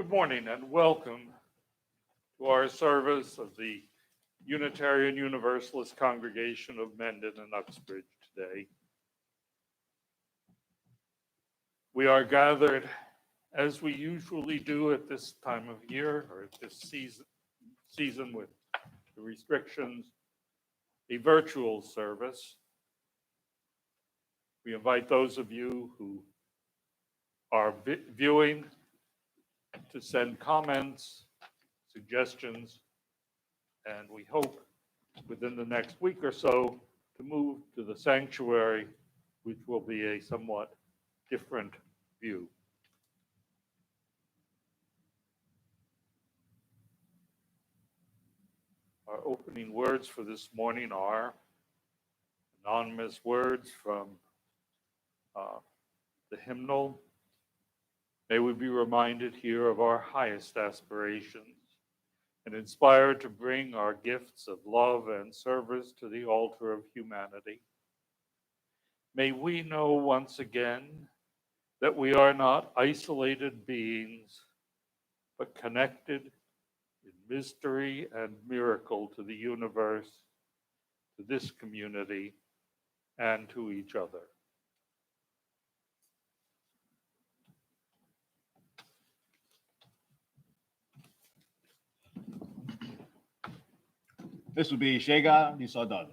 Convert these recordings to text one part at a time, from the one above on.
Good morning and welcome to our service of the Unitarian Universalist Congregation of Mendon and Uxbridge today. We are gathered, as we usually do at this time of year or at this season with the restrictions, a virtual service. We invite those of you who are viewing to send comments, suggestions, and we hope within the next week or so to move to the sanctuary, which will be a somewhat different view. Our opening words for this morning are anonymous words from the hymnal. May we be reminded here of our highest aspirations and inspired to bring our gifts of love and service to the altar of humanity. May we know once again that we are not isolated beings, but connected in mystery and miracle to the universe, to this community, and to each other. This will be Chega de Saudade.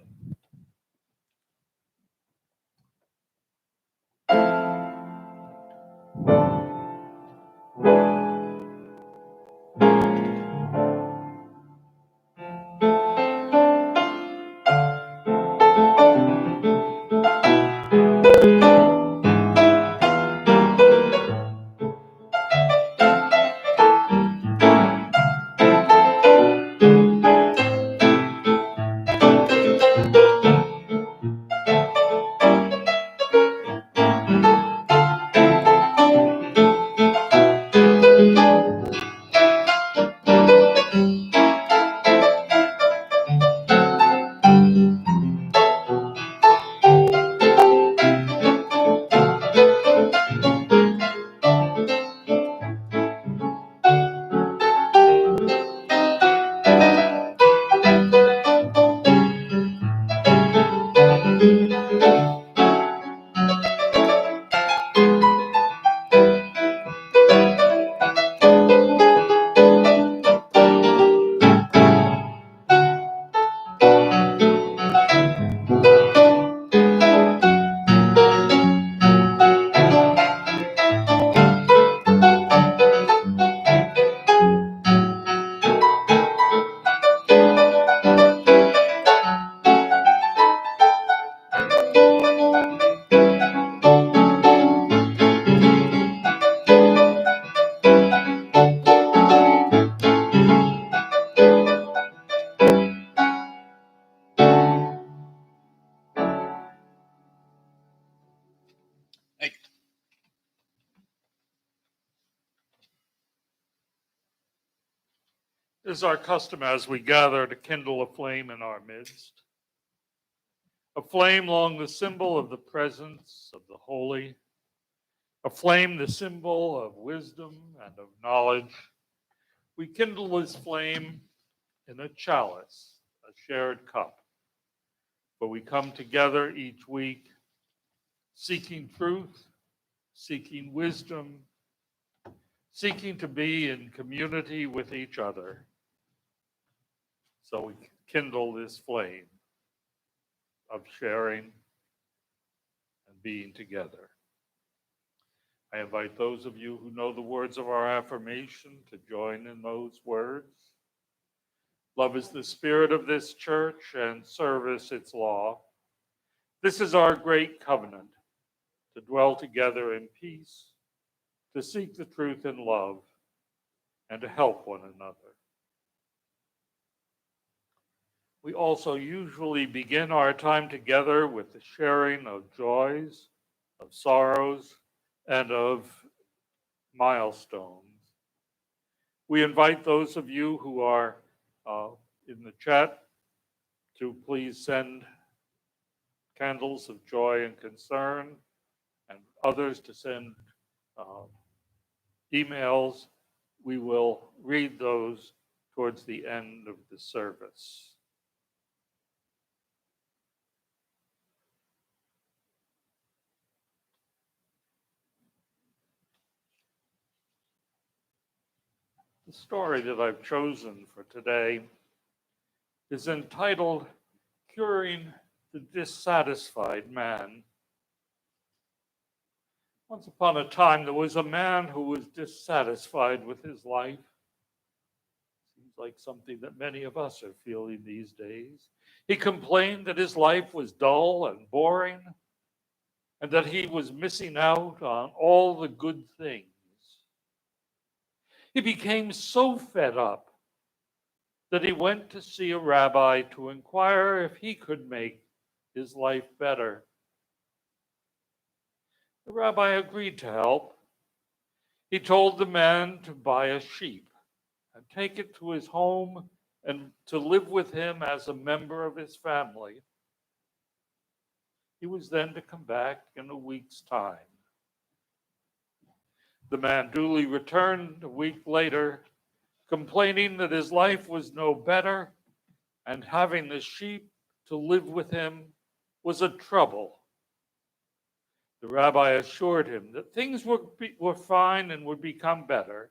It is our custom as we gather to kindle a flame in our midst, a flame long the symbol of the presence of the holy, a flame the symbol of wisdom and of knowledge. We kindle this flame in a chalice, a shared cup, where we come together each week seeking truth, seeking wisdom, seeking to be in community with each other. So we kindle this flame of sharing and being together. I invite those of you who know the words of our affirmation to join in those words. Love is the spirit of this church and service its law. This is our great covenant, to dwell together in peace, to seek the truth in love, and to help one another. We also usually begin our time together with the sharing of joys, of sorrows, and of milestones. We invite those of you who are in the chat to please send candles of joy and concern, and others to send emails we will read those towards the end of the service. The story that I've chosen for today is entitled Curing the Dissatisfied Man. Once upon a time, there was a man who was dissatisfied with his life. Seems like something that many of us are feeling these days. He complained that his life was dull and boring, and that he was missing out on all the good things. He became so fed up that he went to see a rabbi to inquire if he could make his life better. The rabbi agreed to help. He told the man to buy a sheep and take it to his home and to live with him as a member of his family. He was then to come back in a week's time. The man duly returned a week later, complaining that his life was no better and having the sheep to live with him was a trouble. The rabbi assured him that things were fine and would become better,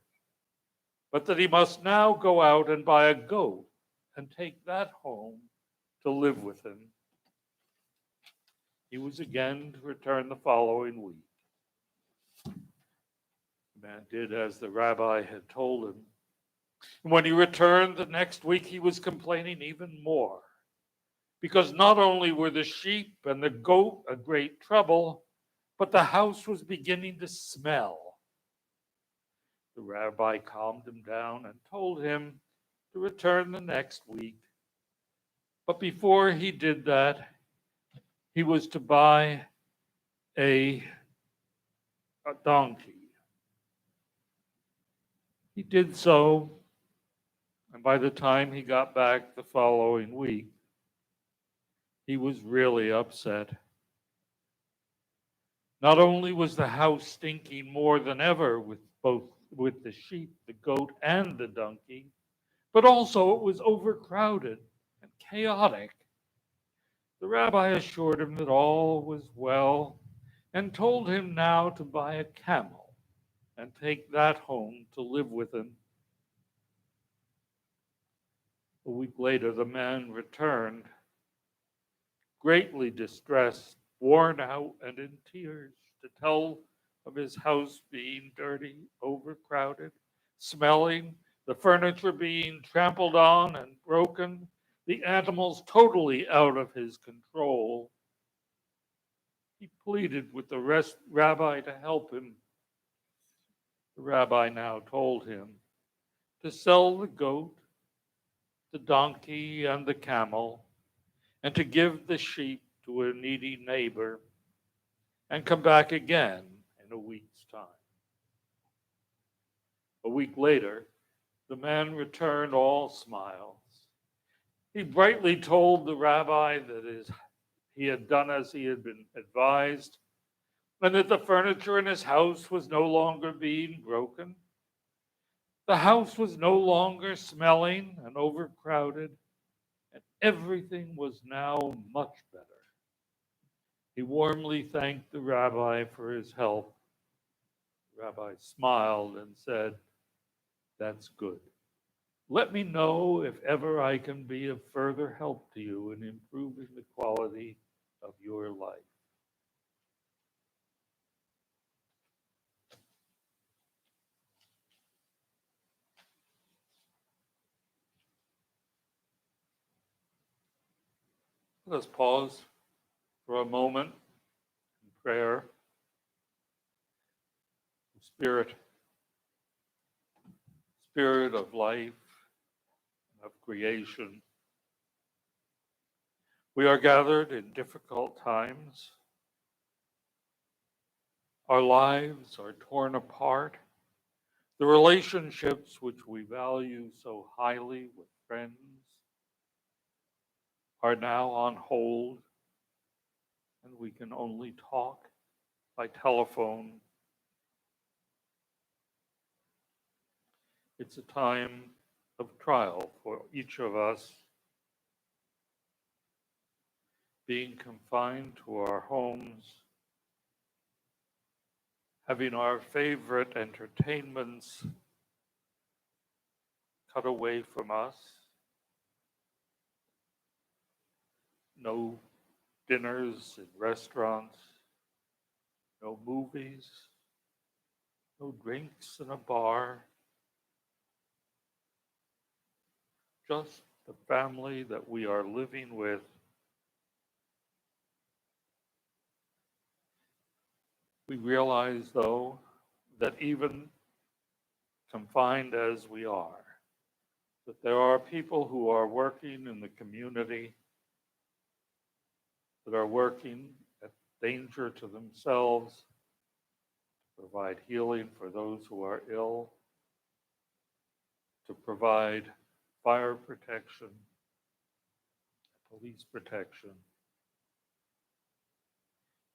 but that he must now go out and buy a goat and take that home to live with him. He was again to return the following week. The man did as the rabbi had told him. And when he returned the next week, he was complaining even more, because not only were the sheep and the goat a great trouble, but the house was beginning to smell. The rabbi calmed him down and told him to return the next week. But before he did that, he was to buy a donkey. He did so, and by the time he got back the following week, he was really upset. Not only was the house stinking more than ever with the sheep, the goat, and the donkey, but also it was overcrowded and chaotic. The rabbi assured him that all was well and told him now to buy a camel and take that home to live with him. A week later, the man returned, greatly distressed, worn out, and in tears, to tell of his house being dirty, overcrowded, smelling, the furniture being trampled on and broken, the animals totally out of his control. He pleaded with the rabbi to help him. The rabbi now told him to sell the goat, the donkey, and the camel, and to give the sheep to a needy neighbor, and come back again in a week's time. A week later, the man returned all smiles. He brightly told the rabbi that he had done as he had been advised, and that the furniture in his house was no longer being broken. The house was no longer smelling and overcrowded, and everything was now much better. He warmly thanked the rabbi for his help. The rabbi smiled and said, "That's good. Let me know if ever I can be of further help to you in improving the quality of your life." Let us pause for a moment in prayer. Spirit of life, of creation, we are gathered in difficult times. Our lives are torn apart. The relationships which we value so highly with friends are now on hold, and we can only talk by telephone. It's a time of trial for each of us, being confined to our homes, having our favorite entertainments cut away from us, no dinners in restaurants, no movies, no drinks in a bar, just the family that we are living with. We realize, though, that even confined as we are, that there are people who are working in the community, that are working at danger to themselves, to provide healing for those who are ill, to provide fire protection, police protection.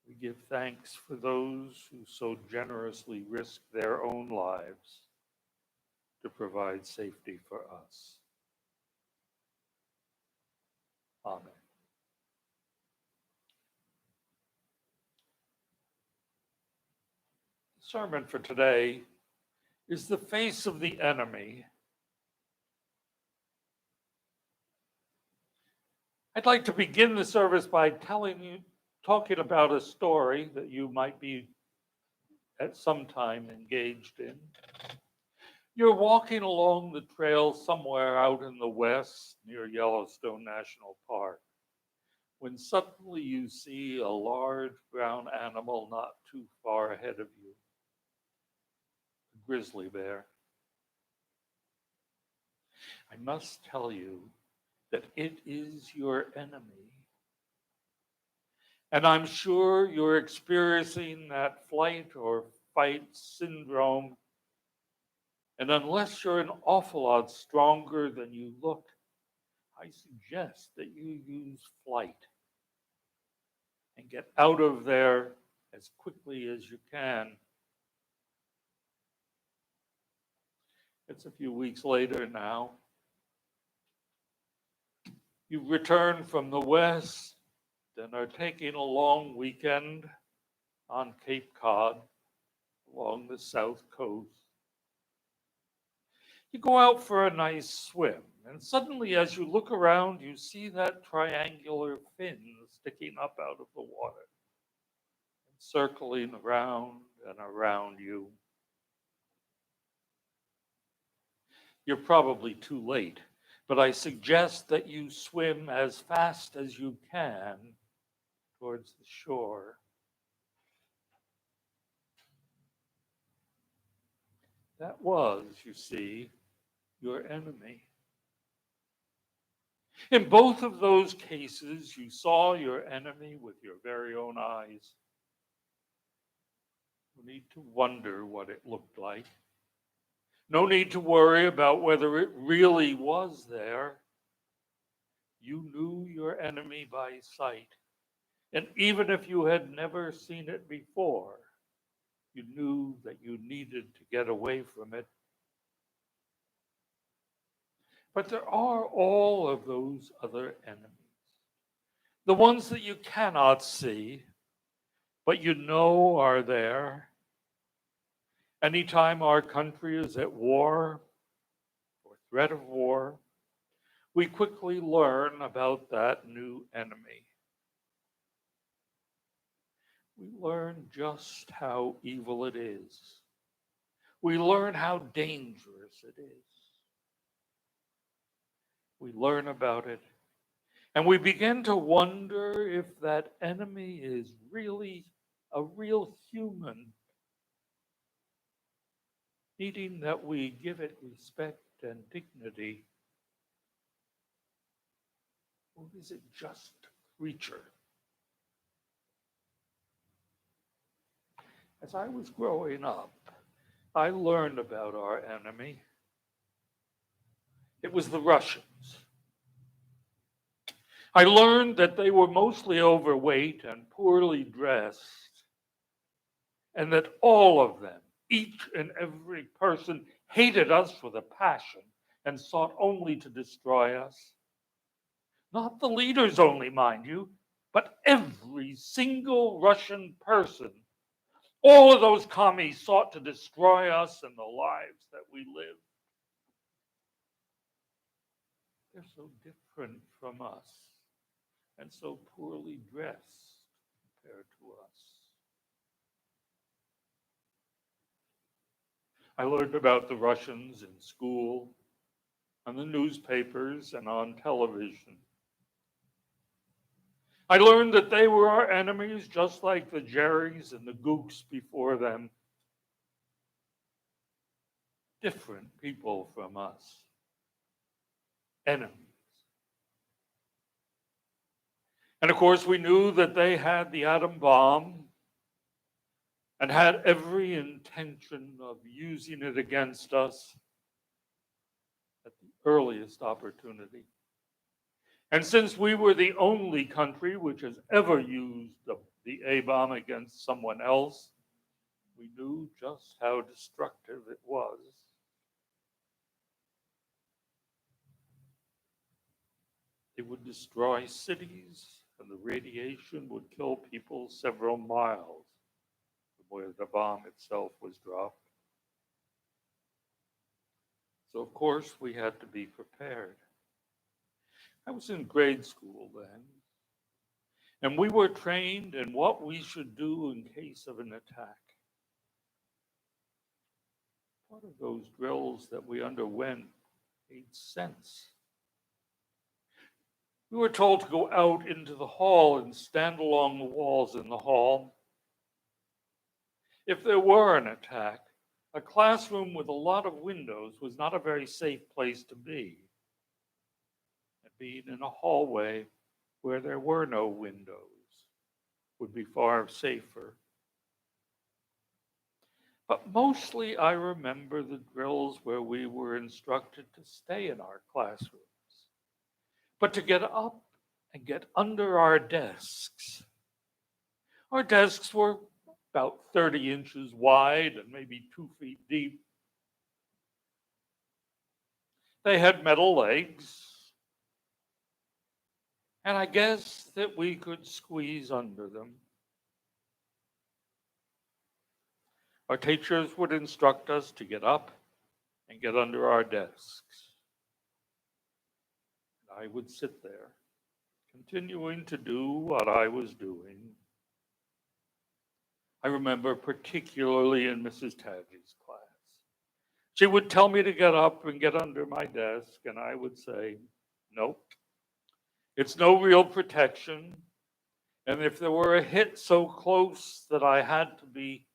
We give thanks for those who so generously risk their own lives to provide safety for us. Amen. The sermon for today is the face of the enemy. I'd like to begin the service by talking about a story that you might be at some time engaged in. You're walking along the trail somewhere out in the west near Yellowstone National Park, when suddenly you see a large brown animal not too far ahead of you, a grizzly bear. I must tell you that it is your enemy. And I'm sure you're experiencing that flight or fight syndrome. And unless you're an awful lot stronger than you look, I suggest that you use flight and get out of there as quickly as you can. It's a few weeks later now. You've returned from the West and are taking a long weekend on Cape Cod along the South Coast. You go out for a nice swim, and suddenly as you look around, you see that triangular fin sticking up out of the water, and circling around and around you. You're probably too late, but I suggest that you swim as fast as you can towards the shore. That was, you see, your enemy. In both of those cases, you saw your enemy with your very own eyes. No need to wonder what it looked like. No need to worry about whether it really was there. You knew your enemy by sight. And even if you had never seen it before, you knew that you needed to get away from it. But there are all of those other enemies. The ones that you cannot see, but you know are there. Anytime our country is at war or threat of war, we quickly learn about that new enemy. We learn just how evil it is. We learn how dangerous it is. We learn about it, and we begin to wonder if that enemy is really a real human, needing that we give it respect and dignity. Or is it just a creature? As I was growing up, I learned about our enemy. It was the Russians. I learned that they were mostly overweight and poorly dressed, and that all of them, Each and every person hated us with a passion and sought only to destroy us. Not the leaders only, mind you, but every single Russian person. All of those commies sought to destroy us and the lives that we live. They're so different from us and so poorly dressed compared to us. I learned about the Russians in school, on the newspapers, and on television. I learned that they were our enemies, just like the Jerrys and the Gooks before them. Different people from us. Enemies. And of course, we knew that they had the atom bomb and had every intention of using it against us at the earliest opportunity. And since we were the only country which has ever used the A-bomb against someone else, we knew just how destructive it was. It would destroy cities, and the radiation would kill people several miles from where the bomb itself was dropped. So, of course, we had to be prepared. I was in grade school then, and we were trained in what we should do in case of an attack. Part of those drills that we underwent made sense. We were told to go out into the hall and stand along the walls in the hall. If there were an attack, a classroom with a lot of windows was not a very safe place to be. And being in a hallway where there were no windows would be far safer. But mostly I remember the drills where we were instructed to stay in our classrooms, but to get up and get under our desks. Our desks were about 30 inches wide and maybe 2 feet deep. They had metal legs, and I guess that we could squeeze under them. Our teachers would instruct us to get up and get under our desks. And I would sit there, continuing to do what I was doing. I remember particularly in Mrs. Tadgey's class. She would tell me to get up and get under my desk, and I would say, nope, it's no real protection. And if there were a hit so close that I had to be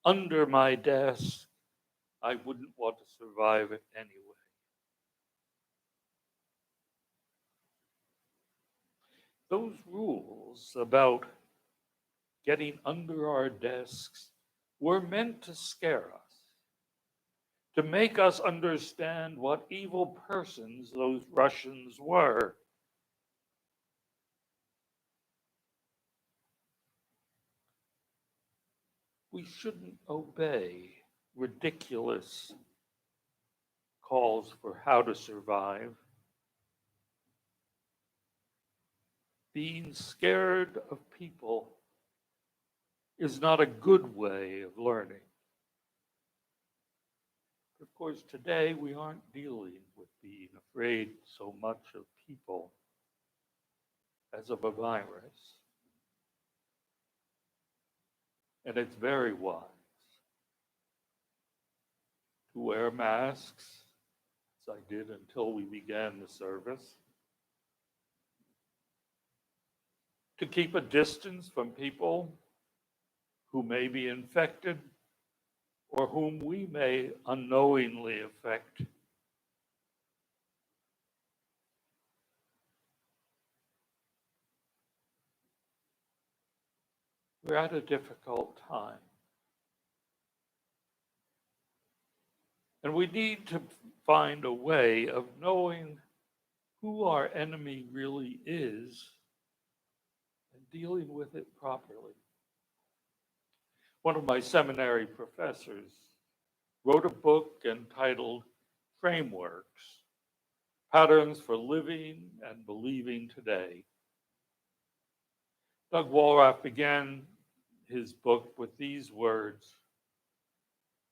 under my desk, I wouldn't want to survive it anyway. Those rules about getting under our desks were meant to scare us, to make us understand what evil persons those Russians were. We shouldn't obey ridiculous calls for how to survive. Being scared of people is not a good way of learning. Of course, today we aren't dealing with being afraid so much of people as of a virus. And it's very wise to wear masks, as I did until we began the service, to keep a distance from people who may be infected or whom we may unknowingly affect. We're at a difficult time. And we need to find a way of knowing who our enemy really is and dealing with it properly. One of my seminary professors wrote a book entitled Frameworks, Patterns for Living and Believing Today. Doug Walrath began his book with these words: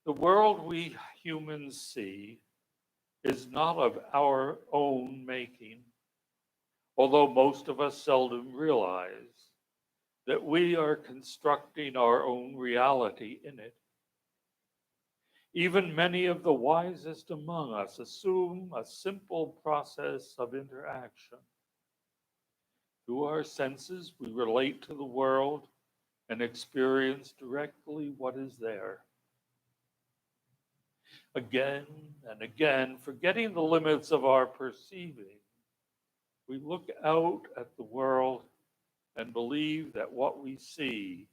"The world we humans see is not of our own making, although most of us seldom realize that we are constructing our own reality in it. Even many of the wisest among us assume a simple process of interaction. Through our senses, we relate to the world and experience directly what is there. Again and again, forgetting the limits of our perceiving, we look out at the world and believe that what we see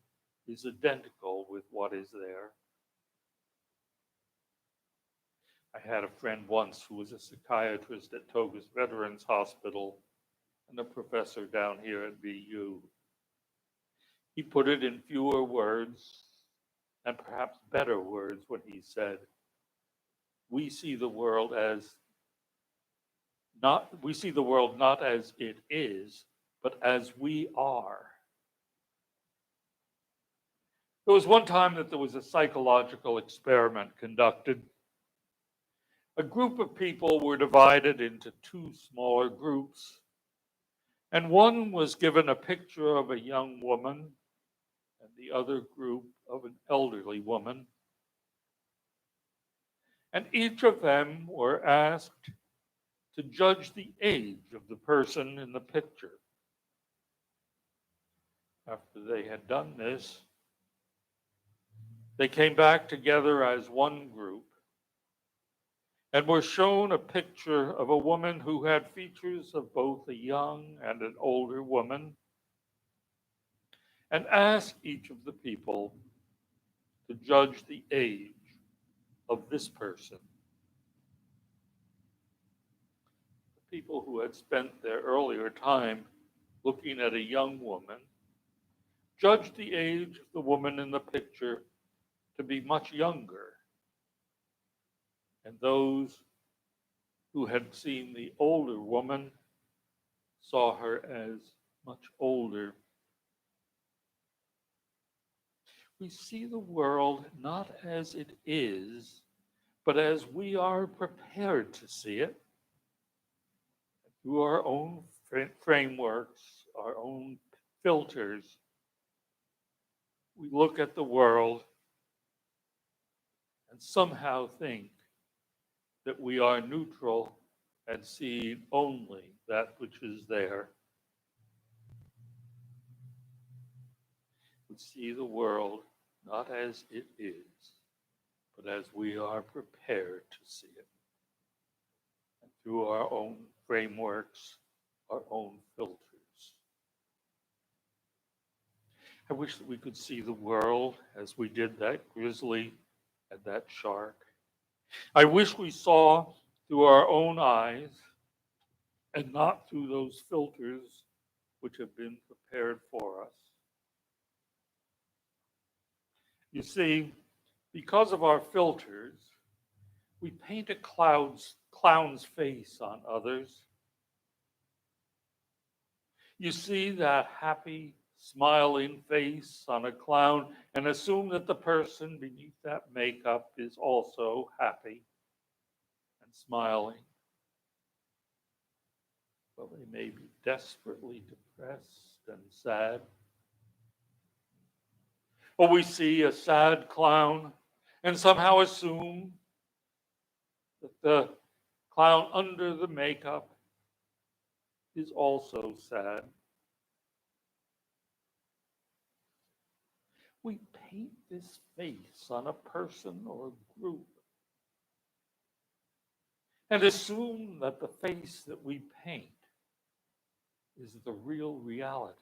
is identical with what is there." I had a friend once who was a psychiatrist at Togus Veterans Hospital and a professor down here at BU. He put it in fewer words and perhaps better words when he said, we see the world not as it is, but as we are. There was one time that there was a psychological experiment conducted. A group of people were divided into two smaller groups, and one was given a picture of a young woman and the other group of an elderly woman. And each of them were asked to judge the age of the person in the picture. After they had done this, they came back together as one group and were shown a picture of a woman who had features of both a young and an older woman, and asked each of the people to judge the age of this person. The people who had spent their earlier time looking at a young woman judged the age of the woman in the picture to be much younger, and those who had seen the older woman saw her as much older. We see the world not as it is, but as we are prepared to see it through our own frameworks, our own filters. We look at the world and somehow think that we are neutral and see only that which is there. We see the world not as it is, but as we are prepared to see it. And through our own frameworks, our own filters. I wish that we could see the world as we did that grizzly and that shark. I wish we saw through our own eyes and not through those filters which have been prepared for us. You see, because of our filters, we paint a clown's face on others. You see that happy, smiling face on a clown and assume that the person beneath that makeup is also happy and smiling. Well, they may be desperately depressed and sad. Or we see a sad clown and somehow assume that the clown under the makeup is also sad. We paint this face on a person or a group and assume that the face that we paint is the real reality.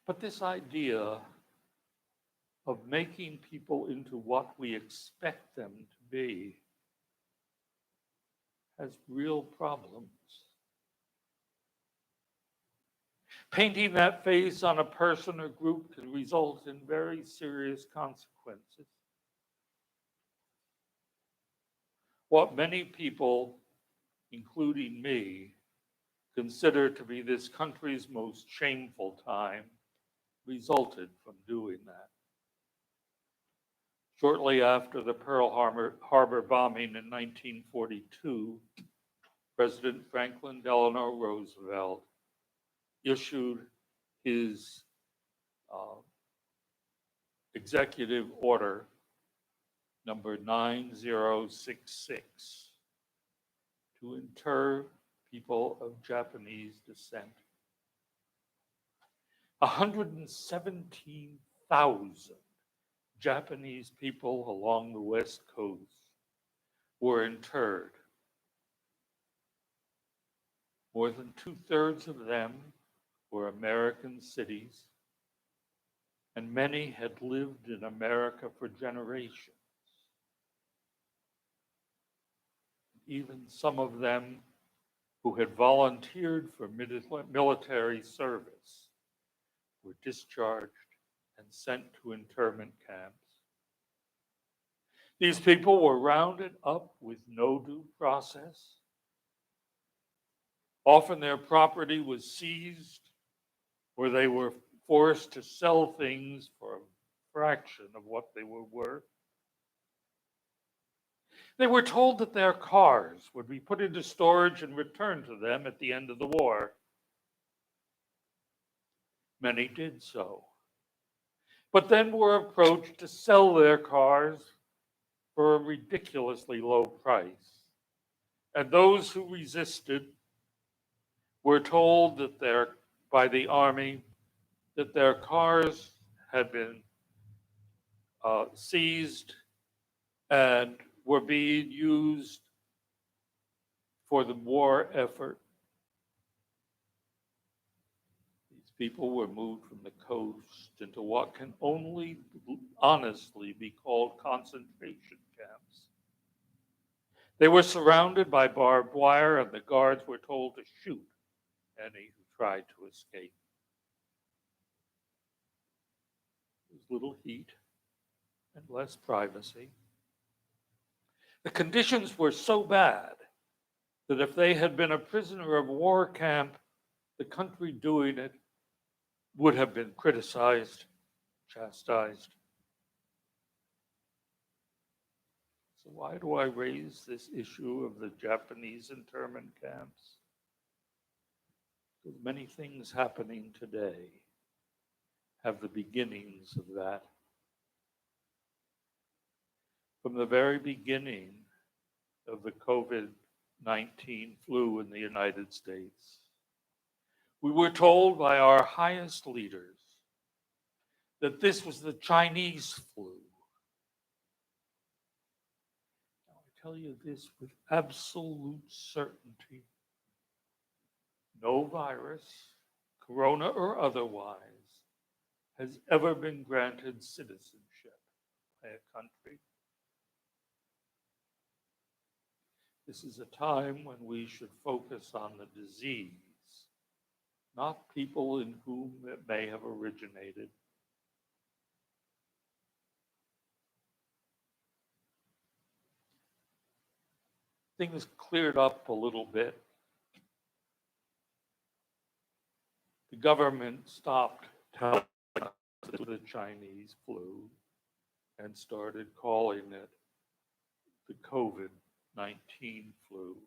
But this idea of making people into what we expect them to be has real problems. Painting that face on a person or group can result in very serious consequences. What many people, including me, consider to be this country's most shameful time resulted from doing that. Shortly after the Pearl Harbor bombing in 1942, President Franklin Delano Roosevelt issued his executive order number 9066 to inter people of Japanese descent. 117,000 Japanese people along the West Coast were interred. More than 2/3 of them were American cities, and many had lived in America for generations. Even some of them who had volunteered for military service were discharged and sent to internment camps. These people were rounded up with no due process. Often their property was seized, or they were forced to sell things for a fraction of what they were worth. They were told that their cars would be put into storage and returned to them at the end of the war. Many did so, but then were approached to sell their cars for a ridiculously low price. And those who resisted were told that by the Army that their cars had been seized and were being used for the war effort. These people were moved from the coast into what can only honestly be called concentration camps. They were surrounded by barbed wire, and the guards were told to shoot any who tried to escape. There was little heat and less privacy. The conditions were so bad that if they had been a prisoner of war camp, the country doing it would have been criticized, chastised. So why do I raise this issue of the Japanese internment camps? Because many things happening today have the beginnings of that. From the very beginning of the COVID-19 flu in the United States, we were told by our highest leaders that this was the Chinese flu. Now, I tell you this with absolute certainty. No virus, corona or otherwise, has ever been granted citizenship by a country. This is a time when we should focus on the disease, not people in whom it may have originated. Things cleared up a little bit. The government stopped telling us it was the Chinese flu and started calling it the COVID-19 flu.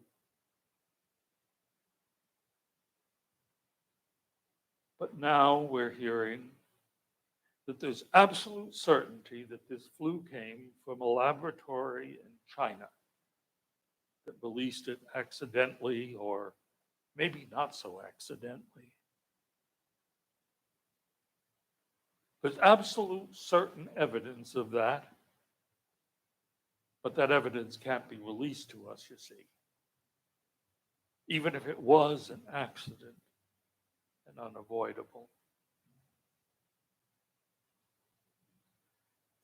But now we're hearing that there's absolute certainty that this flu came from a laboratory in China that released it accidentally, or maybe not so accidentally. There's absolute certain evidence of that, but that evidence can't be released to us, you see, even if it was an accident and unavoidable.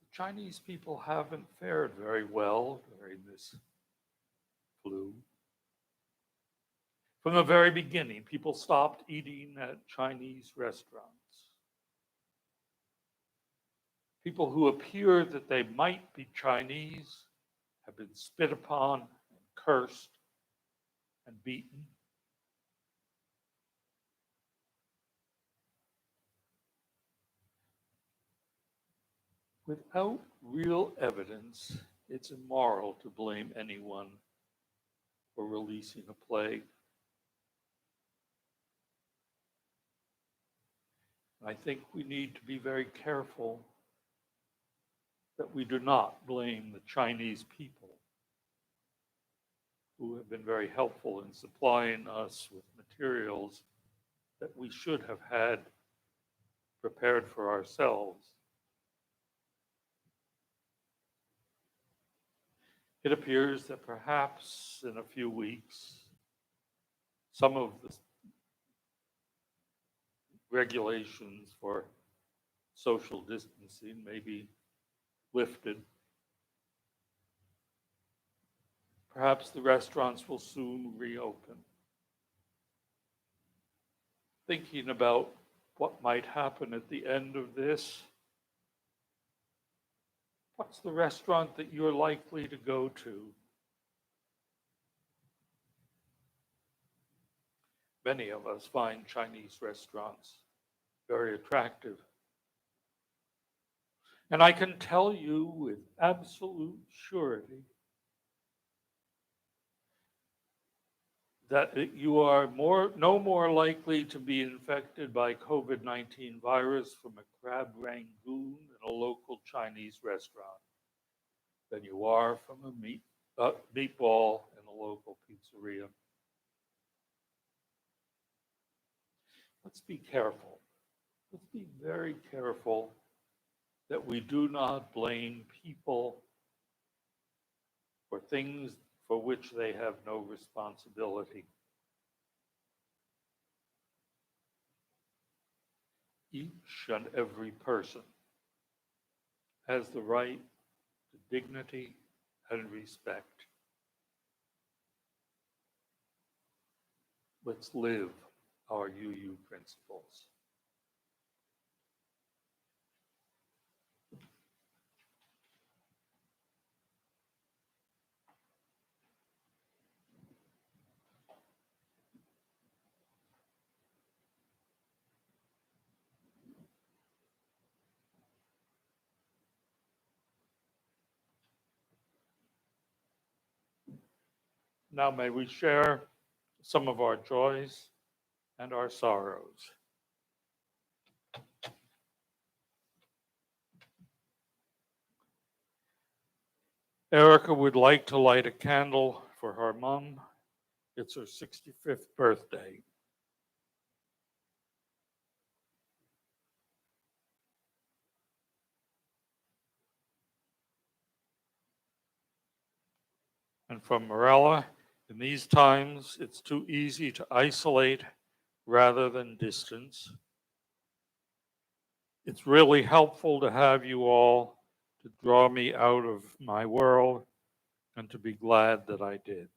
The Chinese people haven't fared very well during this flu. From the very beginning, people stopped eating at Chinese restaurants. People who appear that they might be Chinese have been spit upon and cursed and beaten. Without real evidence, it's immoral to blame anyone for releasing a plague. I think we need to be very careful that we do not blame the Chinese people, who have been very helpful in supplying us with materials that we should have had prepared for ourselves. It appears that perhaps in a few weeks, some of the regulations for social distancing may be lifted. Perhaps the restaurants will soon reopen. Thinking about what might happen at the end of this, what's the restaurant that you're likely to go to? Many of us find Chinese restaurants very attractive. And I can tell you with absolute surety that you are no more likely to be infected by COVID-19 virus from a crab rangoon in a local Chinese restaurant than you are from a meatball in a local pizzeria. Let's be careful. Let's be very careful that we do not blame people for things for which they have no responsibility. Each and every person has the right to dignity and respect. Let's live our UU principles. Now may we share some of our joys and our sorrows. Erica would like to light a candle for her mom. It's her 65th birthday. And from Morella, in these times, it's too easy to isolate rather than distance. It's really helpful to have you all to draw me out of my world and to be glad that I did.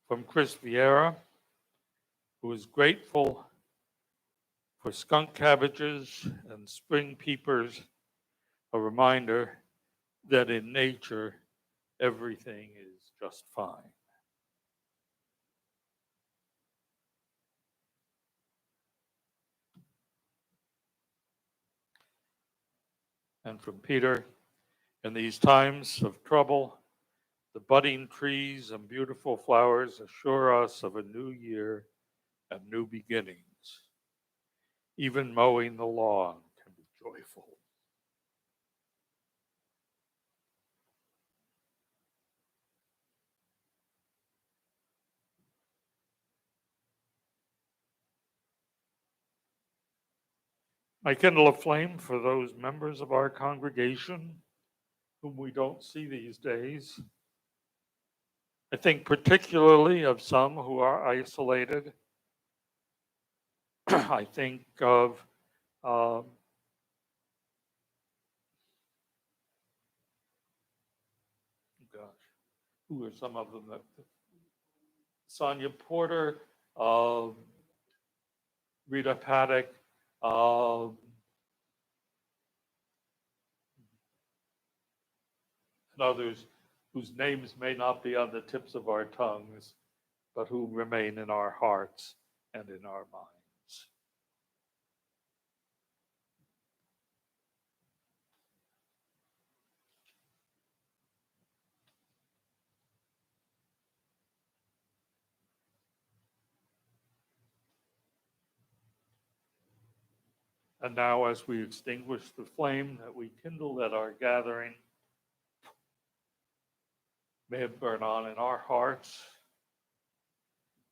From Chris Vieira, who is grateful for skunk cabbages and spring peepers, a reminder that in nature, everything is just fine. And from Peter, in these times of trouble, the budding trees and beautiful flowers assure us of a new year and new beginnings. Even mowing the lawn can be joyful. I kindle a flame for those members of our congregation whom we don't see these days. I think particularly of some who are isolated. I think of who are some of them? Sonia Porter, Rita Paddock, and others whose names may not be on the tips of our tongues, but who remain in our hearts and in our minds. And now, as we extinguish the flame that we kindled at our gathering, may it burn on in our hearts,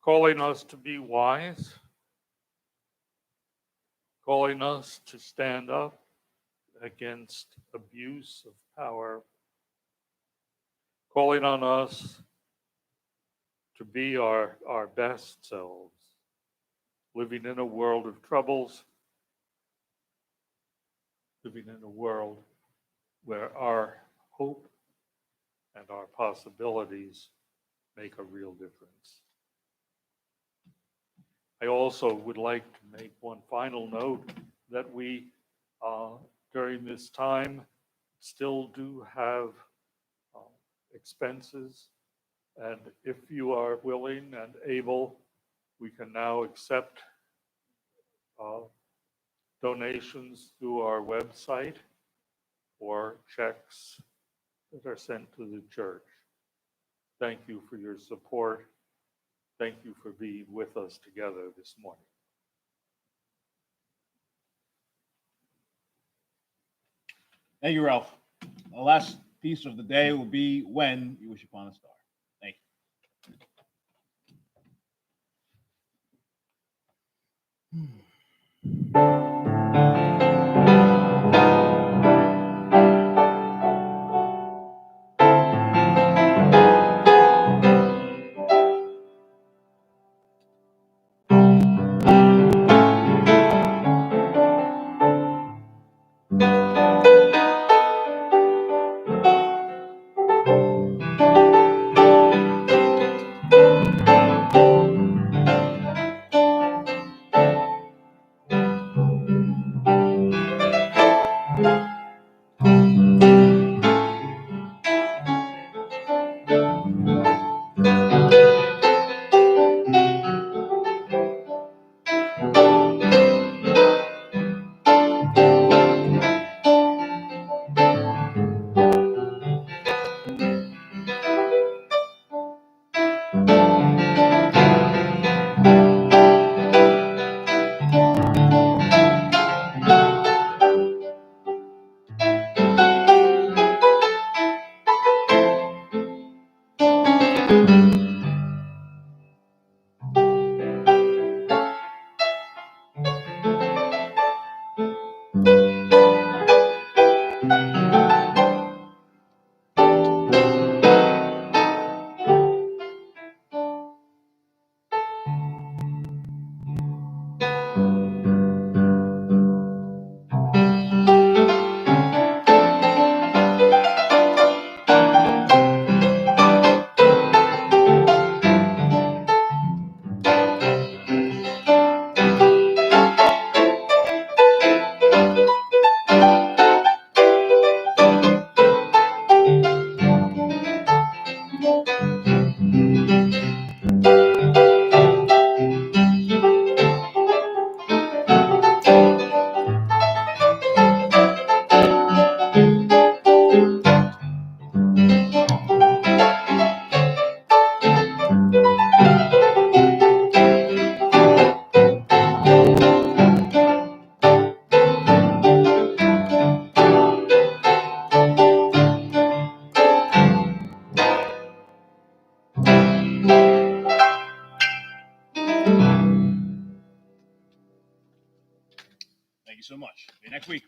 calling us to be wise, calling us to stand up against abuse of power, calling on us to be our best selves, living in a world of troubles, living in a world where our hope and our possibilities make a real difference. I also would like to make one final note that we, during this time, still do have expenses. And if you are willing and able, we can now accept donations through our website or checks that are sent to the church. Thank you for your support. Thank you for being with us together this morning. Thank you, Ralph. The last piece of the day will be When You Wish Upon a Star. Thank you. Thank you so much. See you next week.